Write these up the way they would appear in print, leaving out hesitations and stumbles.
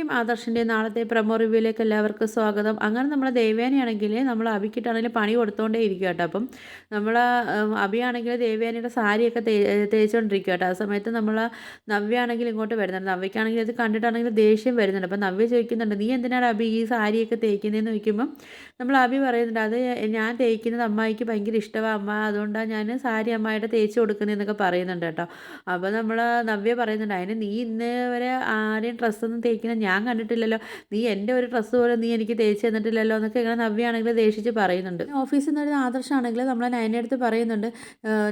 ദേവ്യാനിയുടെയും ആദർശിൻ്റെയും നാളത്തെ പ്രൊമോ റിവ്യൂയിലേക്ക് എല്ലാവർക്കും സ്വാഗതം. അങ്ങനെ നമ്മൾ ദേവ്യാനിയാണെങ്കിൽ നമ്മൾ അഭിക്കിട്ടാണെങ്കിൽ പണി കൊടുത്തോണ്ടേ ഇരിക്കുക കേട്ടോ. അപ്പം നമ്മൾ അഭിയാണെങ്കിൽ ദേവ്യാനിയുടെ സാരിയൊക്കെ തേച്ചുകൊണ്ടിരിക്കുക കേട്ടോ. ആ സമയത്ത് നമ്മൾ നവ്യാണെങ്കിൽ ഇങ്ങോട്ട് വരുന്നുണ്ട്. നവ്യക്കാണെങ്കിൽ ഇത് കണ്ടിട്ടാണെങ്കിൽ ദേഷ്യം വരുന്നുണ്ട്. അപ്പം നവ്യ ചോദിക്കുന്നുണ്ട്, നീ എന്തിനാണ് അഭി ഈ സാരിയൊക്കെ തേക്കുന്നതെന്ന് ചോദിക്കുമ്പം നമ്മൾ അഭി പറയുന്നുണ്ട്, അത് ഞാൻ തേക്കുന്നത് അമ്മായിക്ക് ഭയങ്കര ഇഷ്ടമാണ് അമ്മ, അതുകൊണ്ടാണ് ഞാൻ സാരി അമ്മായിട്ട് തേച്ച് കൊടുക്കുന്നതെന്നൊക്കെ പറയുന്നുണ്ട് കേട്ടോ. അപ്പോൾ നമ്മൾ നവ്യ പറയുന്നുണ്ട്, അതിന് നീ ഇന്ന് വരെ ആരെയും ഡ്രസ്സൊന്നും തേക്കുന്നത് ഞാൻ കണ്ടിട്ടില്ലല്ലോ, നീ എൻ്റെ ഒരു ഡ്രസ്സ് പോലും നീ എനിക്ക് തേച്ച് തന്നിട്ടില്ലല്ലോ എന്നൊക്കെ ഇങ്ങനെ നവ്യാണെങ്കിൽ ദേഷിച്ച് പറയുന്നുണ്ട്. ഓഫീസിൽ നിന്നൊരു ആദർശമാണെങ്കിൽ നമ്മളെ നയനെ അടുത്ത് പറയുന്നുണ്ട്,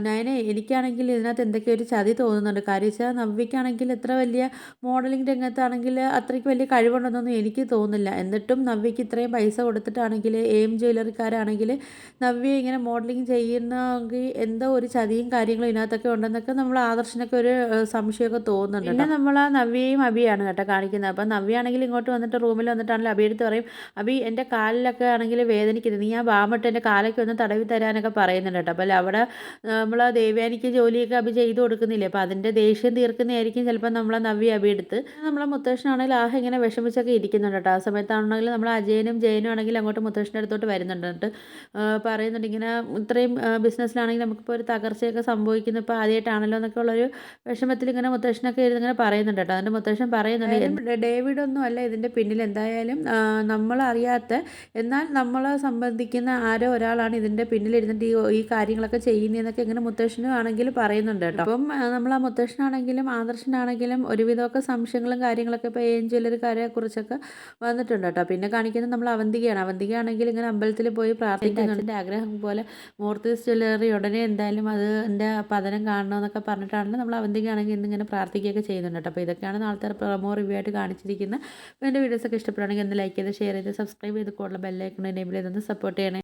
നയനെ എനിക്കാണെങ്കിൽ ഇതിനകത്ത് എന്തൊക്കെയോ ഒരു ചതി തോന്നുന്നുണ്ട്. കാര്യം വെച്ചാൽ നവ്യക്കാണെങ്കിൽ ഇത്ര വലിയ മോഡലിംഗ് രംഗത്താണെങ്കിൽ അത്രയ്ക്ക് വലിയ കഴിവുണ്ടെന്നൊന്നും എനിക്ക് തോന്നുന്നില്ല. എന്നിട്ടും നവ്യയ്ക്ക് ഇത്രയും പൈസ കൊടുത്തിട്ടാണെങ്കിൽ എയിം ജ്വല്ലറിക്കാരാണെങ്കിൽ നവ്യ ഇങ്ങനെ മോഡലിംഗ് ചെയ്യുന്നെങ്കിൽ എന്തോ ഒരു ചതിയും കാര്യങ്ങളും ഇതിനകത്തൊക്കെ ഉണ്ടെന്നൊക്കെ നമ്മൾ ആദർശനൊക്കെ ഒരു സംശയമൊക്കെ തോന്നുന്നുണ്ട്. പിന്നെ നമ്മൾ നവ്യയും അഭിയാണ് കേട്ടോ കാണിക്കുന്നത്. അപ്പം നവ്യാണെങ്കിൽ ഇങ്ങോട്ട് വന്നിട്ട് റൂമിൽ വന്നിട്ടാണെങ്കിൽ അഭിയെടുത്ത് പറയും, അഭി എൻ്റെ കാലിലൊക്കെ ആണെങ്കിൽ വേദനിക്കുന്നത്, നീ ആ ബാമിട്ട് എൻ്റെ കാലൊക്കെ ഒന്ന് തടവി തരാനൊക്കെ പറയുന്നുണ്ട് കേട്ടോ. അപ്പോൾ അവിടെ നമ്മൾ ദേവ്യാനിക്ക് ജോലിയൊക്കെ അഭി ചെയ്ത് കൊടുക്കുന്നില്ലേ, അപ്പോൾ അതിൻ്റെ ദേഷ്യം തീർക്കുന്നതായിരിക്കും ചിലപ്പോൾ നമ്മളെ നവ്യ അഭിയെടുത്ത്. നമ്മളെ മുത്തശ്ശനാണെങ്കിൽ ഇങ്ങനെ വിഷമിച്ചൊക്കെ ഇരിക്കുന്നുണ്ട് കേട്ടോ. ആ സമയത്താണെങ്കിൽ നമ്മൾ അജയനും ജയനും ആണെങ്കിൽ അങ്ങോട്ട് മുത്തശ്ശൻ്റെ അടുത്തോട്ട് വരുന്നുണ്ട്. പറയുന്നുണ്ട് ഇങ്ങനെ ഇത്രയും ബിസിനസ്സിലാണെങ്കിൽ നമുക്കിപ്പോൾ ഒരു തകർച്ചയൊക്കെ സംഭവിക്കുന്നു, ഇപ്പോൾ ആദ്യമായിട്ടാണല്ലോ എന്നൊക്കെ ഉള്ളൊരു വിഷമത്തിൽ ഇങ്ങനെ മുത്തശ്ശനൊക്കെ ഇങ്ങനെ പറയുന്നുണ്ട് കേട്ടോ. അതിൻ്റെ മുത്തശ്ശൻ പറയുന്നുണ്ട്, ഡേവിഡൊന്നും അല്ല ഇതിൻ്റെ പിന്നിൽ, എന്തായാലും നമ്മളറിയാത്ത എന്നാൽ നമ്മളെ സംബന്ധിക്കുന്ന ആരോ ഒരാളാണ് ഇതിൻ്റെ പിന്നിലിരുന്നിട്ട് ഈ കാര്യങ്ങളൊക്കെ ചെയ്യുന്നതെന്നൊക്കെ ഇങ്ങനെ മുത്തശ്ശനും ആണെങ്കിൽ പറയുന്നുണ്ട് കേട്ടോ. അപ്പം നമ്മൾ ആ മുത്തശ്ശനാണെങ്കിലും ആദർശനാണെങ്കിലും ഒരുവിധമൊക്കെ സംശയങ്ങളും കാര്യങ്ങളൊക്കെ ഇപ്പോൾ എയിം ജ്വല്ലറിക്കാരെ കുറിച്ചൊക്കെ വന്നിട്ടുണ്ട് കേട്ടോ. പിന്നെ കാണിക്കുന്നത് നമ്മൾ അവന്തികയാണെങ്കിൽ ഇങ്ങനെ അമ്പലത്തിൽ പോയി പ്രാർത്ഥിക്കുന്നുണ്ട്. എൻ്റെ ആഗ്രഹം പോലെ മൂർത്തീസ് ജ്വല്ലറി ഉടനെ എന്തായാലും അത് എൻ്റെ പതനം കാണണമെന്നൊക്കെ പറഞ്ഞിട്ടാണ് നമ്മൾ അവന്തികയാണെങ്കിൽ ഇന്നിങ്ങനെ പ്രാർത്ഥിക്കുകയൊക്കെ ചെയ്യുന്നുണ്ട് കേട്ടോ. അപ്പോൾ ഇതൊക്കെയാണ് നാളത്തെ പ്രൊമോ റിവ്യൂ ആയിട്ട് കാണിച്ചിരിക്കുന്നത്. അപ്പോൾ എൻ്റെ വീഡിയോസൊക്കെ ഇഷ്ടപ്പെടുകയാണെങ്കിൽ ഒന്ന് ലൈക്ക് ചെയ്ത് ഷെയർ ചെയ്ത് സബ്സ്ക്രൈബ് ചെയ്ത് കൂടുതൽ ബെല്ലൈക്കൺ എനേബിൾ ചെയ്തൊന്ന് സപ്പോർട്ട് ചെയ്യണേ.